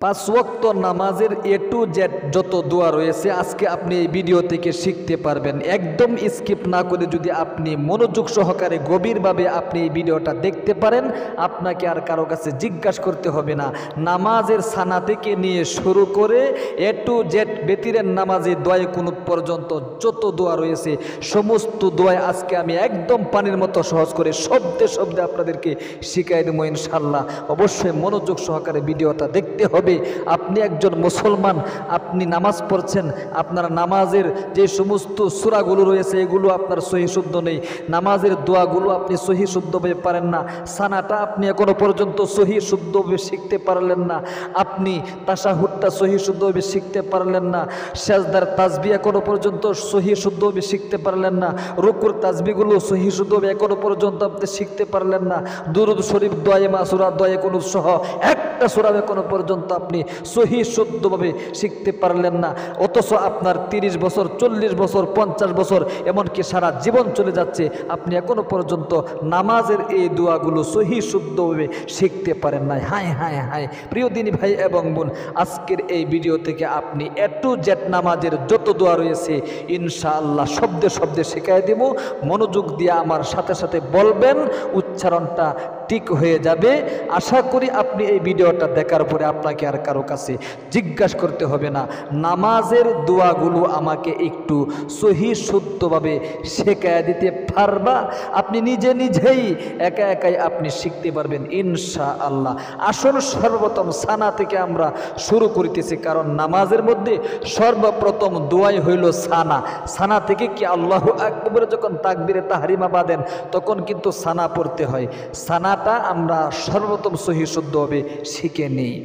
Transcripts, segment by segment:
পাঁচ ওয়াক্ত নামাজের এ টু জেড যত দোয়া রয়েছে আজকে আপনি এই ভিডিও থেকে শিখতে পারবেন। একদম স্কিপ না করে যদি আপনি মনোযোগ সহকারে গভীরভাবে আপনি এই ভিডিওটা দেখতে পারেন, আপনাকে আর কারো কাছে জিজ্ঞাসা করতে হবে না। নামাজের সানা থেকে নিয়ে শুরু করে এ টু জেড বেতিরের নামাজে দোয়া কুনুত পর্যন্ত যত দোয়া রয়েছে সমস্ত দোয়া আজকে আমি একদম পানির মতো সহজ করে শব্দে শব্দে আপনাদেরকে শিখাই দেবো ইনশাল্লাহ। অবশ্যই মনোযোগ সহকারে ভিডিওটা দেখতে হবে। আপনি একজন মুসলমান, আপনি নামাজ পড়ছেন, আপনার নামাজের যে সমস্ত সূরাগুলো রয়েছে এগুলো আপনার সহি শুদ্ধ নেই, নামাজের দোয়াগুলো আপনি সহি শুদ্ধভাবে পারেন না, সানাটা আপনি এখনো পর্যন্ত সহি শুদ্ধভাবে শিখতে পারলেন না, আপনি তাশাহুদটা সহি শুদ্ধভাবে শিখতে পারলেন না, সেজদার তাসবিহ এখনো পর্যন্ত সহি শুদ্ধভাবে শিখতে পারলেন না, রুকুর তাসবিহগুলো সহি শুদ্ধভাবে এখনো পর্যন্ত আপনি শিখতে পারলেন না, দুরূদ শরীফ দোয়া মাসুরা দোয়া কুনুত সহ একটা সূরা এখনো পর্যন্ত আপনি সহি শুদ্ধভাবে শিখতে পারলেন না। অথচ আপনার 30 বছর 40 বছর 50 বছর এমনকি সারা জীবন চলে যাচ্ছে, আপনি এখনো পর্যন্ত নামাজের এই দোয়াগুলো সহি শুদ্ধভাবে শিখতে পারেন নাই। হায় হায় হায় প্রিয় দিনী ভাই এবং বোন, আজকের এই ভিডিও থেকে আপনি এ টু জেড নামাজের যত দোয়া রয়েছে ইনশাআল্লাহ শব্দে শব্দে শেখায় দেব। মনোযোগ দিয়ে আমার সাথে সাথে বলবেন, উচ্চারণটা ঠিক হয়ে যাবে। আশা করি আপনি এই ভিডিওটা দেখার পরে আপনাকে আর কারো কাছে জিজ্ঞাসা করতে হবে না। নামাজের দোয়াগুলো আমাকে একটু সহি শুদ্ধভাবে শেখায় দিতে পারবা? আপনি নিজে নিজেই একা একাই আপনি শিখতে পারবেন ইনশাআল্লাহ। আসল সর্বপ্রথম সানা থেকে আমরা শুরু করিতেছি, কারণ নামাজের মধ্যে সর্বপ্রথম দোয়াই হইল সানা। সানা থেকে কি আল্লাহু আকবার যখন তাকবীরে তাহরিমা বাঁধেন তখন কিন্তু সানা পড়তে হয়। সানাটা আমরা সর্বপ্রথম সহি শুদ্ধভাবে শিখে নিই।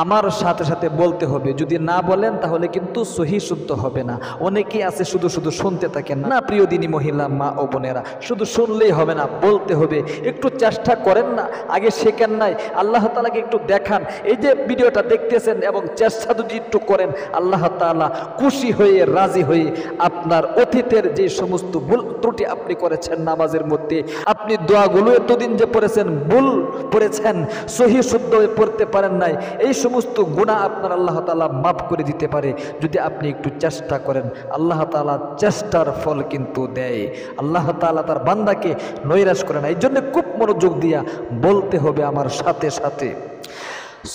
আমার সাথে সাথে বলতে হবে, যদি না বলেন তাহলে কিন্তু সহি শুদ্ধ হবে না। অনেকেই আছে শুধু শুধু শুনতে থাকেন না। প্রিয় দিনী মহিলা মা ও বোনেরা, শুধু শুনলেই হবে না, বলতে হবে। একটু চেষ্টা করেন না, আগে শেখেন নাই, আল্লাহ তাআলাকে একটু দেখান। এই যে ভিডিওটা দেখতেছেন এবং চেষ্টা যদি একটু করেন, আল্লাহ তাআলা খুশি হয়ে রাজি হয়ে আপনার অতীতের যে সমস্ত ভুল ত্রুটি আপনি করেছেন নামাজের মধ্যে, আপনি দোয়াগুলো এতদিন যে পড়েছেন, ভুল পড়েছেন, সহি শুদ্ধ পড়তে পারেন নাই, এই সমস্ত গুনাহ আপনার আল্লাহ তাআলা মাফ করে দিতে পারে যদি আপনি একটু চেষ্টা করেন। আল্লাহ তাআলা চেষ্টার ফল কিন্তু দেয়। আল্লাহ তাআলা তার বান্দাকে নৈরাশ করে না। এই জন্য খুব মনোযোগ দিয়া বলতে হবে আমার সাথে সাথে।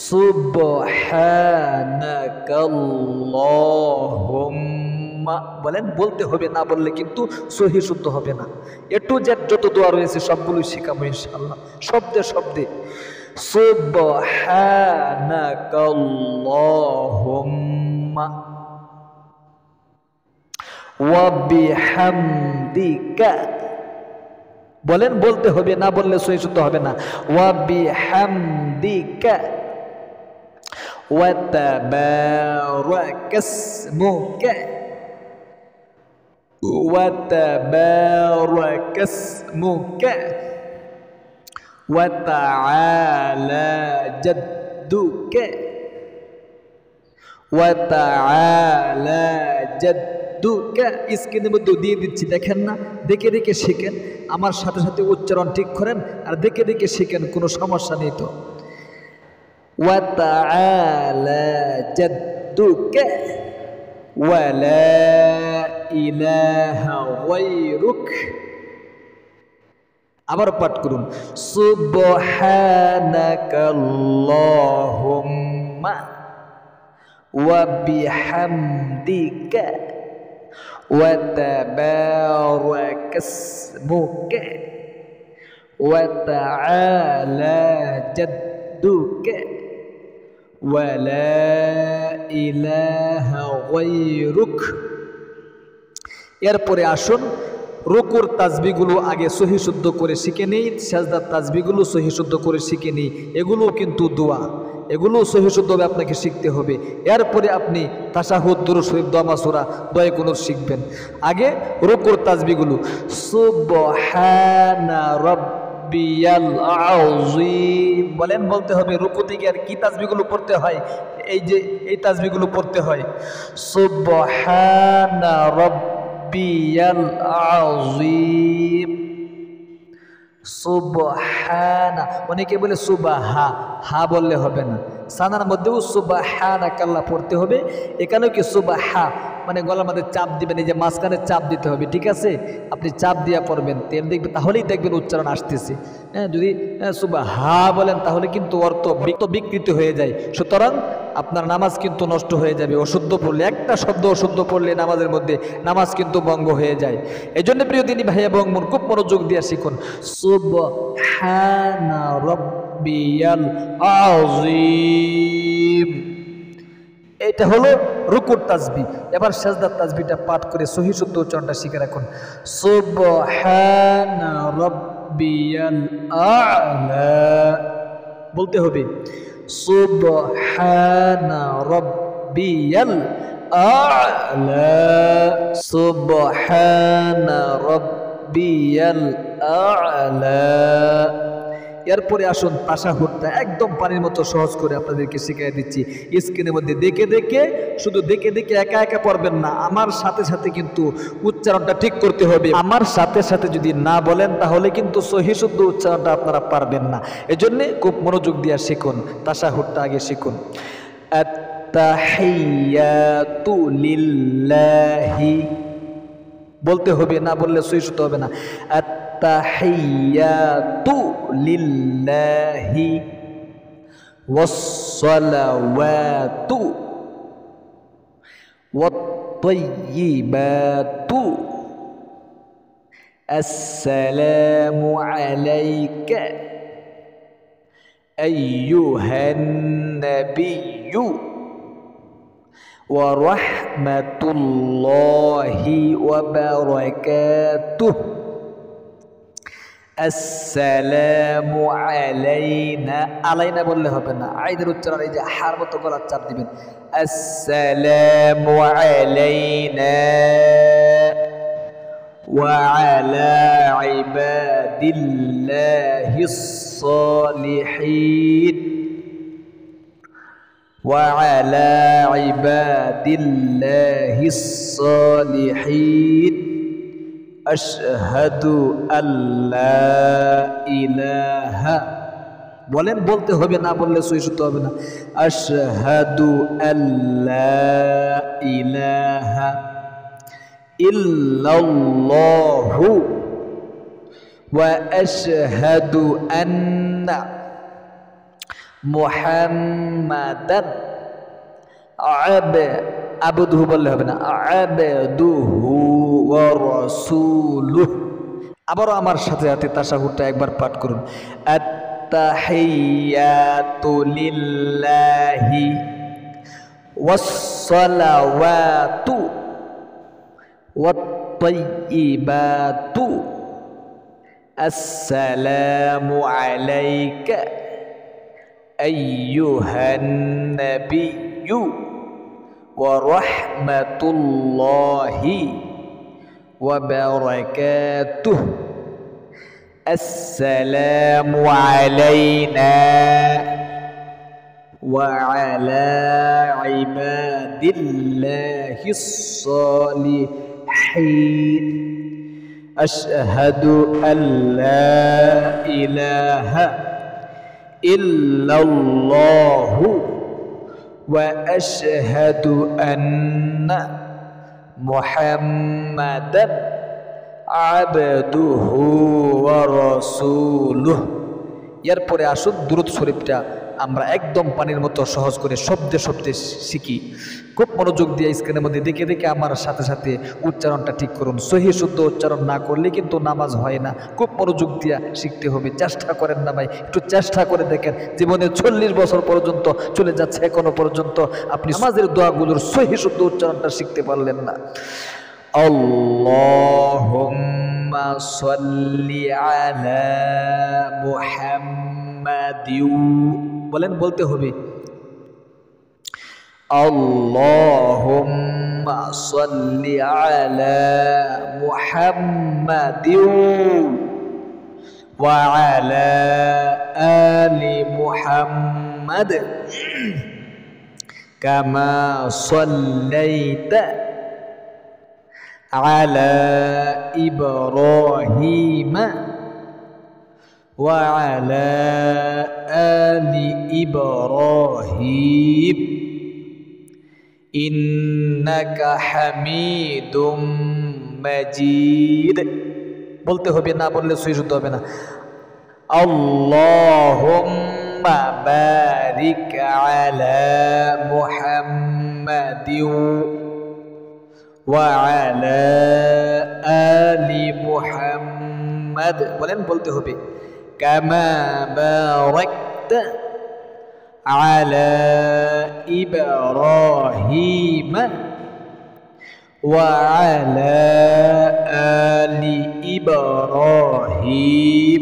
সুবহানাকাল্লাহুম্মা বলেন, বলতে হবে, না বললে কিন্তু সহি শুদ্ধ হবে না। এ টু জেড যত দোয়া রয়েছে সবগুলোই শেখাবো ইনশাআল্লাহ শব্দে শব্দে। সুবহানাকাল্লাহুম্মা ওয়া বিহামদিকা বলেন, বলতে হবে, না বললে সহি শুদ্ধ হবে না। ওয়া বিহামদিকা ওয়া তাবারাকাসমুকা ওয়া তাবারাকাসমুকা ওয়া তাআলা জাদ্দুকা ওয়া তাআলা জাদ্দুকা। স্ক্রিনের মধ্যে দিয়ে দিচ্ছি, দেখেন না, দেখে দেখে শিখেন। আমার সাথে সাথে উচ্চারণ ঠিক করেন আর দেখে দেখে শিখেন, কোনো সমস্যা নেই তো। ওয়া তাআলা জাদ্দুকা ওয়া লা ইলাহা গায়রুক। আবার পাঠ করুন, সুবহানাকাল্লাহুম্মা ওয়া বিহামদিকা ওয়া তাবারাকাসমুকা ওয়া তাআলা জাদ্দুকা ওয়া লা ইলাহা গায়রুক। এরপরে আসুন রুকুর তাসবিহগুলো আগে সহি শুদ্ধ করে শিখে নিই, সাজদার তাসবিহগুলো সহি শুদ্ধ করে শিখে নিই। এগুলো কিন্তু দোয়া, এগুলো সহি শুদ্ধভাবে আপনাকে শিখতে হবে। এরপরে আপনি তাশাহুদ, দুরূদ শরীফ, দোয়া মাসুরা, দোয়া কুনুত শিখবেন। আগে রুকুর তাসবিহগুলো সুবহানা রাব্বিয়াল আযীম বলেন, বলতে হবে। রুকু থেকে আর কি তাসবিহগুলো পড়তে হয়, এই যে এই তাসবিহগুলো পড়তে হয়, সুবহানা রাব্বিয়াল আযীম সুবহানা, অনেকে বলে সুবাহা, হা বললে হবে না, সানার মধ্যেও সুবহানাকাল্লাহ পড়তে হবে। এখানেও কি সুবাহা, মানে গলার মধ্যে চাপ দিবেন, এই যে মাঝখানে চাপ দিতে হবে, ঠিক আছে? আপনি চাপ দিয়া পড়বেন, তেল দেখবেন, তাহলেই দেখবেন উচ্চারণ আসতেছে। হ্যাঁ, যদি সুবাহা বলেন তাহলে কিন্তু অর্থ বিকৃত হয়ে যায়। সুতরাং আপনার নামাজ কিন্তু নষ্ট হয়ে যাবে। অশুদ্ধ পড়লে, একটা শব্দ অশুদ্ধ পড়লে নামাজের মধ্যে নামাজ কিন্তু ভঙ্গ হয়ে যায়। এই জন্য প্রিয় দিনী ভাই এবং বোন, খুব মনোযোগ দিয়ে শিখুন। সুবহানা রাব্বিয়াল আযীম, এটা হলো রুকুর তাসবিহ। এবার সাজদার তাসবিহটা পাঠ করে সহিহ শুদ্ধ উচ্চারণটা শিখে রাখুন। সুবহানা রাব্বিয়াল আ'লা বলতে হবে। সুবহানা রাব্বিয়াল আ'লা, সুবহানা রাব্বিয়াল আ'লা। এরপরে আসুন তাশাহুদটা একদম পানির মতো সহজ করে আপনাদেরকে শিখিয়ে দিচ্ছি। স্ক্রিনের মধ্যে দেখে দেখে, শুধু দেখে দেখে একা একা পড়বেন না, আমার সাথে সাথে কিন্তু উচ্চারণটা ঠিক করতে হবে। আমার সাথে সাথে যদি না বলেন তাহলে কিন্তু সহিহ শুদ্ধ উচ্চারণটা আপনারা পারবেন না। এজন্যে খুব মনোযোগ দিয়ে শিখুন, তাশাহুদটা আগে শিখুন। আত-তাহিয়াতু লিল্লাহি বলতে হবে, না বললে সহিহ শুদ্ধ হবে না। আত-তাহিয়াতু লিল্লাহি ওয়াস-সালাওয়াতু ওয়াত-তাইয়্যিবাতু আসসালামু আলাইকা আইয়ুহান নাবিয়্যু ওয়া রাহমাতুল্লাহি ওয়া বারাকাতুহু আসসালামু আলাইনা, আলাইনা বললে হবে না, আইনের উচ্চারণ এই যে হার মতো গলার চাপ দিবেন। আসসালামু আলাইনা ওয়া আলা ইবাদিল্লাহিস সালিহিন ওয়া আলা ইবাদিল্লাহিস সালিহিন আশহাদু আল্লা ইলাহা, বলেন, বলতে হবে, না বললে সহিহ শুদ্ধ হবে না। আশহাদু আল্লা ইলাহা ইল্লাল্লাহু ওয়া আশহাদু আন্না মুহাম্মাদান আবদুহু বললে হবে না, আবদুহু ওয়া রাসূলুহু। আবারও আমার সাথে সাথে তাশাহুদটা একবার পাঠ করুন। আত-তাহিয়াতু লিল্লাহি ওয়াস-সালাওয়াতু ওয়াত-তাইয়্যিবাতু আসসালামু আলাইকা আইয়ুহান নাবিয়্যু ওয়া রাহমাতুল্লাহি ওয়া বারাকাতুহু আসসালামু আলাইনা ওয়া আলা ইবাদিল্লাহিস সালিহিন আশহাদু আল্লা ইলাহা ইল্লাল্লাহু ওয়া আশহাদু আন্না মুহাম্মাদান আবদুহু ওয়া রাসূলুহু। এরপরে আসুন দুরূদ শরীফটা আমরা একদম পানির মতো সহজ করে শব্দে শব্দে শিখি। খুব মনোযোগ দিয়ে স্ক্রিনের মধ্যে দেখে দেখে আমার সাথে সাথে উচ্চারণটা ঠিক করুন। সহিহ শুদ্ধ উচ্চারণ না করলে কিন্তু নামাজ হয় না। খুব মনোযোগ দিয়ে শিখতে হবে, চেষ্টা করেন না ভাই, একটু চেষ্টা করে দেখেন। জীবনে 40 বছর পর্যন্ত চলে যাচ্ছে, এখনো পর্যন্ত আপনি নামাজের দোয়াগুলোর সহিহ শুদ্ধ উচ্চারণটা শিখতে পারলেন না। আল্লাহুম্মা সাল্লি আলা মুহাম্মাদিউ, বলেন, বলতে হবে। আল্লাহুম্মা সাল্লি আলা মুহাম্মাদিউ ওয়া আলা আলি মুহাম্মাদ কামা সাল্লাইতা আলা ইব্রাহিম وعلى آل إبراهيم إنك حميد مجيد বলতে হবে না বললে সহি শুদ্ধ হবে না আল্লাহুম্মা বারিক আলা মুহাম্মাদিন ওয়া আলা আলি মুহাম্মাদ বলেন বলতে হবে কামা বারাকতা আলা ইব্রাহিম ওয়া আলা আলি ইব্রাহিম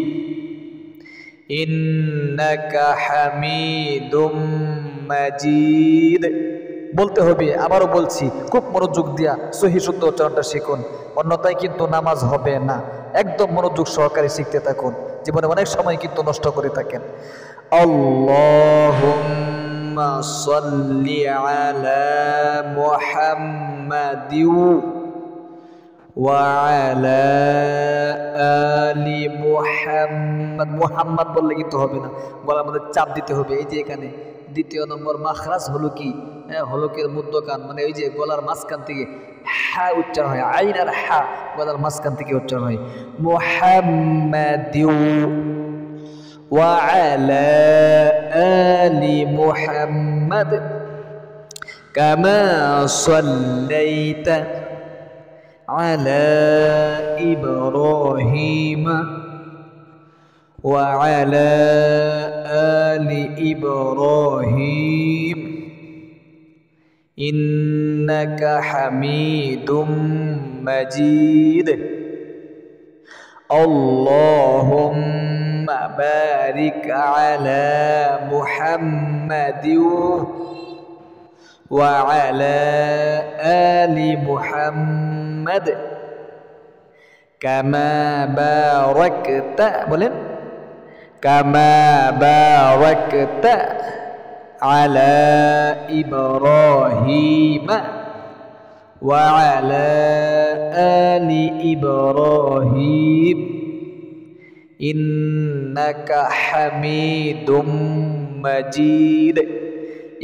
ইন্নাকা হামিদুম মাজিদ বলতে হবে আবারও বলছি খুব মনোযোগ দিয়া সহি শুদ্ধ উচ্চারণটা শিখুন অন্যথায় কিন্তু নামাজ হবে না একদম মনোযোগ সহকারে শিখতে থাকুন জীবনে অনেক সময় কিন্তু নষ্ট করে থাকেন আল্লাহুম্মা সাল্লি আলা মুহাম্মাদিন ওয়া আলা আলি মুহাম্মাদ মুহাম্মাদ বললে কিন্তু হবে না গলার মধ্যে চাপ দিতে হবে এই যে এখানে দ্বিতীয় নম্বর মাখরাজ হলো কি হলকের মধ্যকান মানে ওই যে গলার মাঝখান থেকে হা উচ্চারণ হয় আইন আর হা গলার মাঝখান থেকে উচ্চারণ হয় মুহাম্মাদিন ওয়া আলা আলি মুহাম্মাদ কামা সাল্লাইতা আলা ইব্রাহিম وعلى آل إبراهيم إنك حميد مجيد اللهم بارك على محمد وعلى آل محمد كما باركت بولين كما باركت على إبراهيم وعلى آل إبراهيم إنك حميد مجيد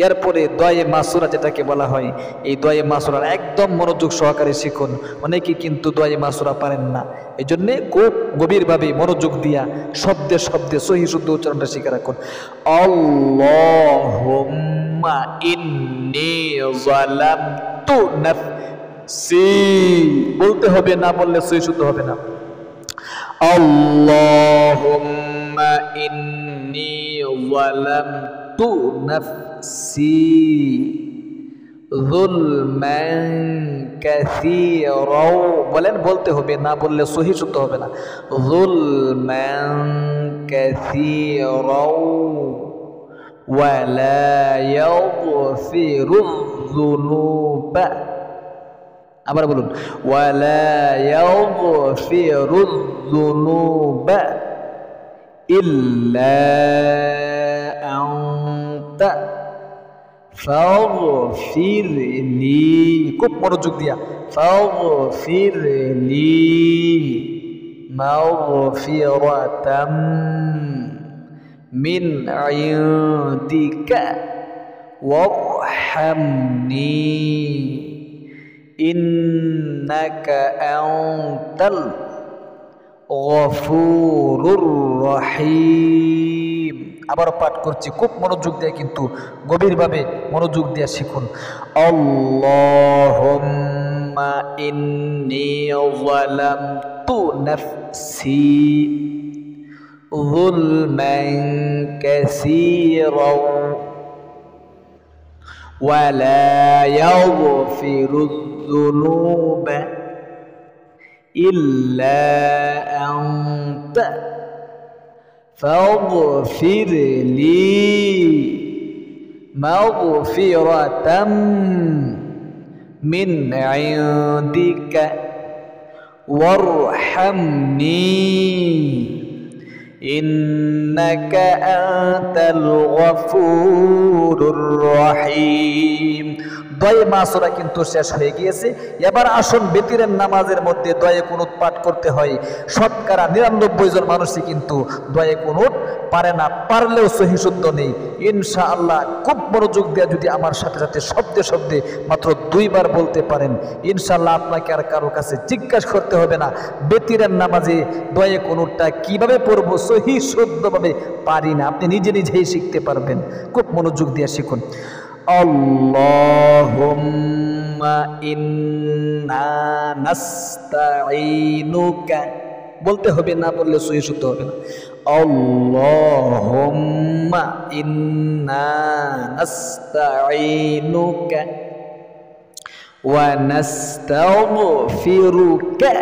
এরপরে দোয়ায়ে মাসুরা যেটাকে বলা হয় এই দোয়ায়ে মাসুরার একদম মনোযোগ সহকারে শিখুন অনেকেই কিন্তু দোয়ায়ে মাসুরা পারেন না এইজন্য খুব গভীরভাবে মনোযোগ দিয়া শব্দে শব্দে সহি শুদ্ধ উচ্চারণটা শিখে রাখুন আল্লাহুম্মা ইন্নী যালামতু নাফসি বলতে হবে না বললে সহি শুদ্ধ হবে না আল্লাহুম্মা ইন্নী যালামতু নাফসি যুলমান কাসীরা বলেন বলতে হবে না বললে সহি শুদ্ধ হবে না যুলমান কাসীরা ওয়া লা ইয়াগফিরুয যুনুবা আবার বলুন ওয়া লা ইয়াগফিরুয যুনুবা ইল্লা আনতা ফাগফিরলি খুব মনোযোগ দিয়া ফাগফিরলি মাগফিরাতাম মিন ইনদিকা ওয়ারহামনি ইন্নাকা আনতাল গফুরুর রহিম আবার পাঠ করছি খুব মনোযোগ দিয়ে কিন্তু গভীরভাবে মনোযোগ দিয়ে শিখুন আল্লাহুম্মা ইন্নী যালামতু নাফসি যুলমান কাসীরা ওয়া লা ইয়াগফিরুয যুনুবা ইল্লা আনতা فاغفر لي مغفرة من عندك وارحمني ইন্নাকা আনতাল গফুরুর রহিম। দয়ে মাসুরা কিন্তু শেষ হয়ে গিয়েছে। এবার আসুন বেতিরের নামাজের মধ্যে দয়ে কুনুত পাঠ করতে হয়। শতকরা 99 জন মানুষই কিন্তু দয়ে কুনুত পারে না, পারলেও সহি শুদ্ধ নেই। ইনশাআল্লাহ খুব মনোযোগ দিয়ে যদি আমার সাথে সাথে শব্দে শব্দে মাত্র 2 বার বলতে পারেন, ইনশাআল্লাহ আপনাকে আর কারো কাছে জিজ্ঞাসা করতে হবে না বেতিরের নামাজে দয়ে কুনুতটা কিভাবে পড়বো, সহি শুদ্ধভাবে পারি না, আপনি নিজে নিজেই শিখতে পারবেন। খুব মনোযোগ দিয়ে শিখুন। আল্লাহুম্মা ইন্না নাস্তাঈনুকা বলতে হবে, না বললে সহি শুদ্ধ হবে না। আল্লাহুম্মা ইন্না নাস্তাঈনুকা ওয়া নাস্তাগফিরুকা,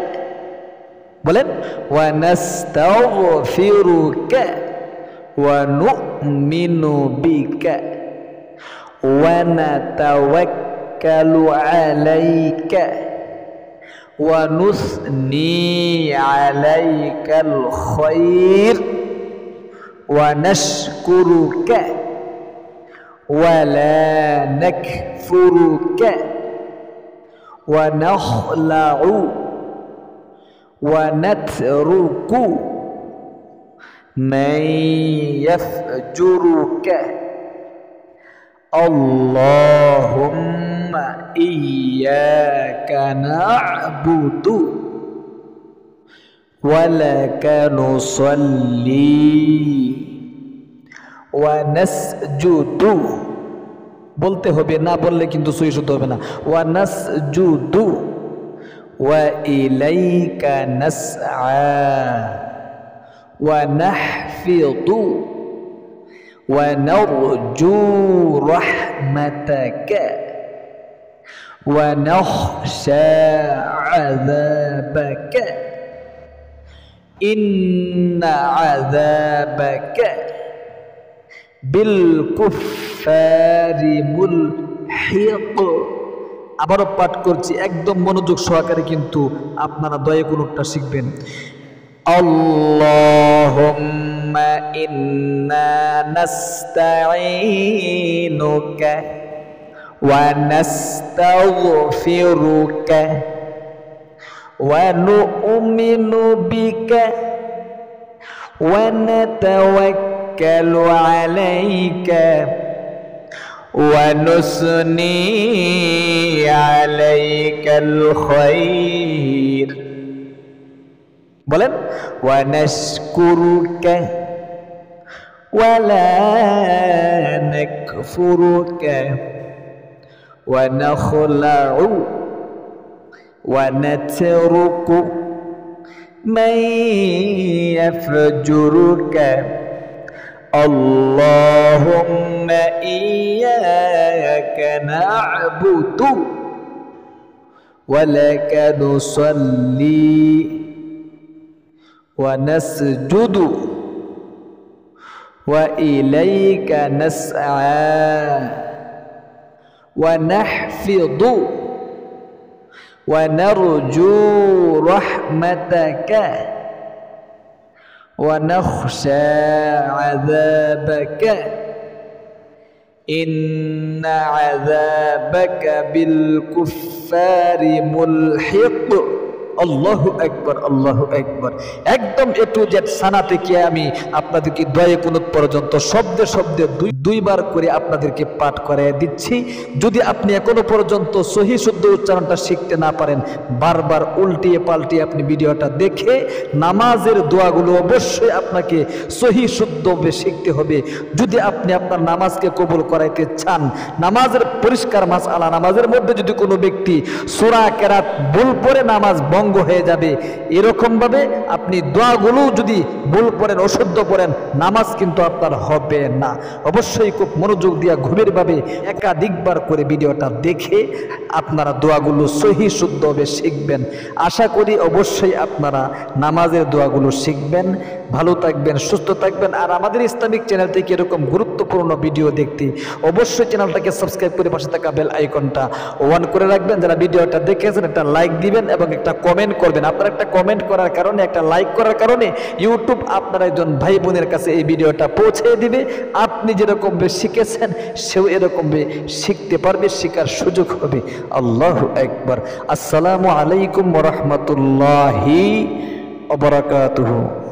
বলেন ওয়া নাস্তাগফিরুকা ওয়া নু'মিনু বিকা ওয়া নাতাওয়াক্কালু আলাইকা ওয়া নুসনি আলাইকাল খায়র ওয়া নাশকুরুকা ওয়া লা নাকফুরুকা ওয়া নাখলাউ ওয়া নাতরুকু মান ইয়াফজুরুকা। আল্লাহুম্মা ইয়্যাকা না'বুদু ওয়া লাকা নুসাল্লি ওয়া নাসজুদু বলতে হবে, না বললে কিন্তু সহি শুদ্ধ হবে না। ওয়া নাসজুদু ওয়া ইলাইকা নাসআ ওয়া নাহফিযু ওয়া নারজু রাহমাতাকা ওয়া নাখশা আযাবাকা ইন্না আযাবাকা বিল কুফফারি মুলহিক। আবারও পাঠ করছি, একদম মনোযোগ সহকারে কিন্তু আপনারা দয়ে কুনুতটা শিখবেন। আল্লাহুম্মা ইন্না নাস্তাঈনুকা ওয়া নাস্তাগফিরুকা ওয়া নু'মিনু বিকা ওয়া নাতাওয়াক্কালু আলাইকা ওয়া নুসনি আলাইকাল খায়র, বলেন ওয়া নাশকুরুকা ওয়া লা নাকফুরুকা ওয়া নাখলাউ ওয়া নাতরুকু মান ইয়াফজুরুকা। আল্লাহুম্মা ইয়্যাকা না'বুদু ওয়া লাকা নুসাল্লি ওয়া নাসজুদু ওয়া ইলাইকা নাসআ ওয়া নাহফিযু ওয়া নারজু রাহমাতাকা ওয়া নাখশা আযাবাকা ইন্না আযাবাকা বিল কুফফারি মুলহিক। আল্লাহু আকবার, আল্লাহু আকবার। একদম এ টু জেড সানা থেকে আমি আপনাদেরকে দয়ে কুনুত পর্যন্ত শব্দে শব্দে 2 বার করে আপনাদেরকে পাঠ করায় দিচ্ছি। যদি আপনি এখনো পর্যন্ত সহি শুদ্ধ উচ্চারণটা শিখতে না পারেন, বারবার উল্টিয়ে পাল্টিয়ে আপনি ভিডিওটা দেখে নামাজের দোয়াগুলো অবশ্যই আপনাকে সহি শুদ্ধভাবে শিখতে হবে। যদি আপনি আপনার নামাজকে কবুল করাইতে চান, নামাজের পরিষ্কার মাসআলা, নামাজের মধ্যে যদি কোনো ব্যক্তি সূরা কেরাত ভুল পড়ে নামাজ ভঙ্গ হয়ে যাবে, এরকম ভাবে আপনি দোয়াগুলো যদি ভুল পড়েন, অশুদ্ধ পড়েন, নামাজ কিন্তু আপনার হবে না। অবশ্যই খুব মনোযোগ দিয়ে গভীরভাবে একাধিকবার করে ভিডিওটা দেখে আপনারা দোয়াগুলো সহি শুদ্ধভাবে শিখবেন। আশা করি অবশ্যই আপনারা নামাজের দোয়াগুলো শিখবেন। ভালো থাকবেন, সুস্থ থাকবেন। আর আমাদের ইসলামিক চ্যানেল থেকে এরকম গুরুত্বপূর্ণ ভিডিও দেখতে অবশ্যই চ্যানেলটাকে সাবস্ক্রাইব করে পাশে থাকা বেল আইকনটা অন করে রাখবেন। যারা ভিডিওটা দেখেছেন একটা লাইক দিবেন এবং একটা কমেন্ট করবেন। আপনারা একটা কমেন্ট করার কারণে, একটা লাইক করার কারণে ইউটিউব আপনার একজন ভাই বোনের কাছে এই ভিডিওটা পৌঁছে দিবে। আপনি যেরকম শিখেছেন সেও এরকম শিখতে পারবে, শেখার সুযোগ হবে। আল্লাহু আকবার। আসসালামু আলাইকুম ওয়া রাহমাতুল্লাহি ওয়া বারাকাতুহু।